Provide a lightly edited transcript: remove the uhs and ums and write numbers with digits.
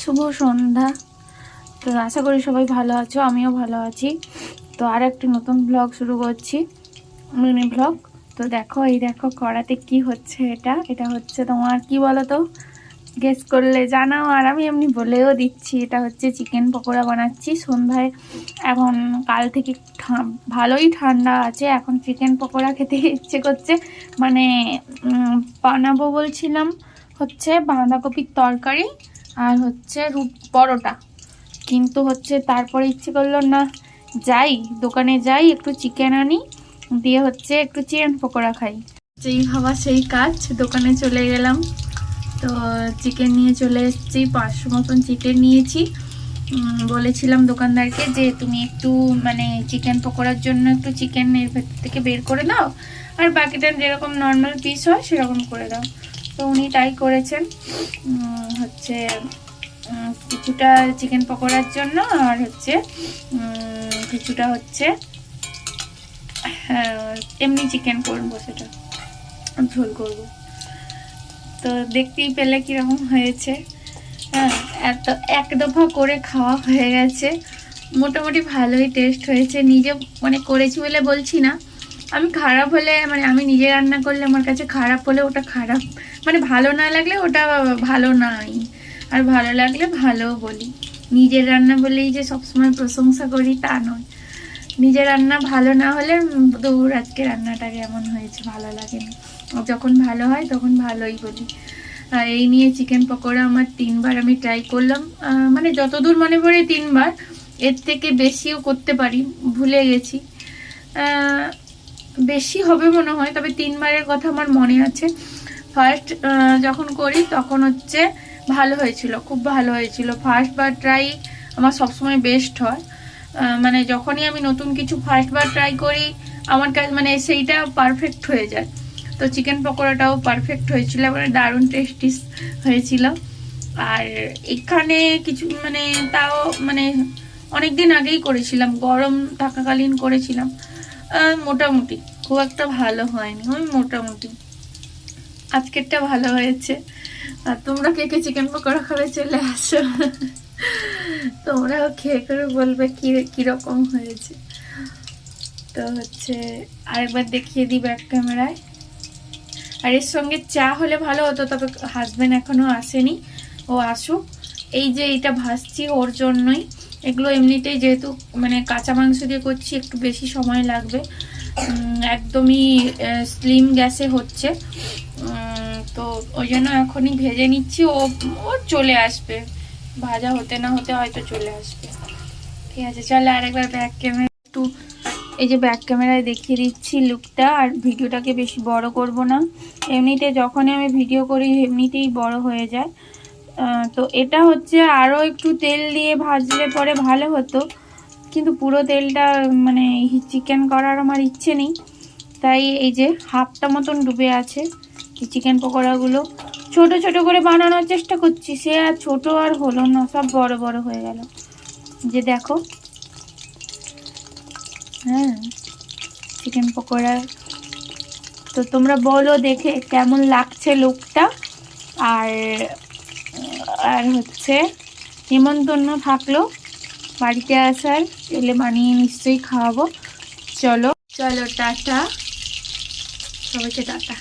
শুভ সন্ধ্যা। তো আশা করি সবাই ভালো আছো, আমিও ভালো আছি। তো আর একটি নতুন ব্লগ শুরু করছি, মিনি ব্লগ। তো দেখো, এই দেখো কড়াতে কি হচ্ছে। এটা হচ্ছে তোমার কি বলো তো, গেস করলে জানাও, আর আমি এমনি বলেও দিচ্ছি। এটা হচ্ছে চিকেন পকোড়া বানাচ্ছি সন্ধ্যায়। এখন কাল থেকে ভালোই ঠান্ডা আছে, এখন চিকেন পকোড়া খেতে ইচ্ছে করছে। মানে বানাবো বলছিলাম হচ্ছে বাঁধাকপির তরকারি আর হচ্ছে পরোটা, কিন্তু হচ্ছে তারপরে ইচ্ছে করলো না, যাই দোকানে যাই একটু চিকেন আনি, দিয়ে হচ্ছে একটু চিকেন পকোড়া খাই। যেই ভাবা সেই কাজ, দোকানে চলে গেলাম। তো চিকেন নিয়ে চলে এসেছি, 500 মতন চিকেন নিয়েছি। বলেছিলাম দোকানদারকে যে তুমি একটু মানে চিকেন পকোড়ার জন্য একটু চিকেন এর ভেতর থেকে বের করে দাও, আর বাকিটা যেরকম নর্মাল পিস হয় সেরকম করে দাও। তো উনি তাই করেছেন। হচ্ছে কিছুটা চিকেন পকোড়ার জন্য আর হচ্ছে কিছুটা হচ্ছে এমনি চিকেন করবো, সেটা ঝোল করব। তো দেখতেই পেলে কিরকম হয়েছে। হ্যাঁ, এত এক দফা করে খাওয়া হয়ে গেছে, মোটামুটি ভালোই টেস্ট হয়েছে। নিজে মানে করেছি বলে বলছি না, আমি খারাপ হলে মানে আমি নিজে রান্না করলে আমার কাছে খারাপ হলে ওটা খারাপ, মানে ভালো না লাগলে ওটা ভালো নাই, আর ভালো লাগলে ভালো বলি। নিজের রান্না বলেই যে সবসময় প্রশংসা করি তা নয়। নিজের রান্না ভালো না হলে দৌড় আজকে রান্নাটা কেমন হয়েছে ভালো লাগেনি, যখন ভালো হয় তখন ভালোই বলি। আর এই নিয়ে চিকেন পকোড়া আমার 3বার আমি ট্রাই করলাম, মানে যতদূর মনে পড়ে 3বার, এর থেকে বেশিও করতে পারি, ভুলে গেছি। বেশি হবে মনে হয়, তবে 3বারের কথা আমার মনে আছে। ফার্স্ট যখন করি তখন হচ্ছে ভালো হয়েছিল, খুব ভালো হয়েছিল। ফার্স্টবার ট্রাই আমার সবসময় বেস্ট হয়। মানে যখনই আমি নতুন কিছু ফার্স্টবার ট্রাই করি আমার কাছে মানে সেইটা পারফেক্ট হয়ে যায়। তো চিকেন পকোড়াটাও পারফেক্ট হয়েছিল, মানে দারুণ টেস্টি হয়েছিল। আর এখানে কিছু মানে তাও মানে অনেকদিন আগেই করেছিলাম, গরম থাকাকালীন করেছিলাম। মোটামুটি খুব একটা ভালো হয়নি, ওই মোটামুটি। আজকেরটা ভালো হয়েছে। আর তোমরা কে কে চিকেন পকোড়া খাবে চলে আসো, তোমরাও খেয়ে করে বলবে কিরকম হয়েছে। তো হচ্ছে আরেকবার দেখিয়ে দিই ব্যাক ক্যামেরায়। আর এর সঙ্গে চা হলে ভালো হতো, তবে হাজব্যান্ড এখনো আসেনি, ও আসুক। এই যে এটা ভাজছি ওর জন্যই। এগুলো এমনিতেই যেহেতু মানে কাঁচা মাংস দিয়ে করছি একটু বেশি সময় লাগবে, একদমই স্লিম গ্যাসে হচ্ছে। তো ওই জন্য এখনই ভেজে নিচ্ছি, ও চলে আসবে, ভাজা হতে না হতে হয়তো চলে আসবে। ঠিক আছে, চলো আরেকবার ব্যাক ক্যামেরা একটু, এই যে ব্যাক ক্যামেরায় দেখিয়ে দিচ্ছি লুকটা। আর ভিডিওটাকে বেশি বড় করব না, এমনিতে যখনই আমি ভিডিও করি এমনিতেই বড় হয়ে যায়। তো এটা হচ্ছে আরও একটু তেল দিয়ে ভাজলে পরে ভালো হতো, কিন্তু পুরো তেলটা মানে চিকেন করার আমার ইচ্ছে নেই, তাই এই যে হাফটা মতন ডুবে আছে। এই চিকেন পকোড়াগুলো ছোট ছোট করে বানানোর চেষ্টা করছি, সে আর ছোট আর হলো না, সব বড় বড় হয়ে গেল। যে দেখো, হ্যাঁ চিকেন পকোড়া। তো তোমরা বলো দেখে কেমন লাগছে লুকটা। আর আর হচ্ছে নিমন্ত্রণ থাকলো বাড়িতে আসার, এলে বানিয়ে নিশ্চয়ই খাওয়াবো। চলো চলো টাটা, সবাইকে টাটা।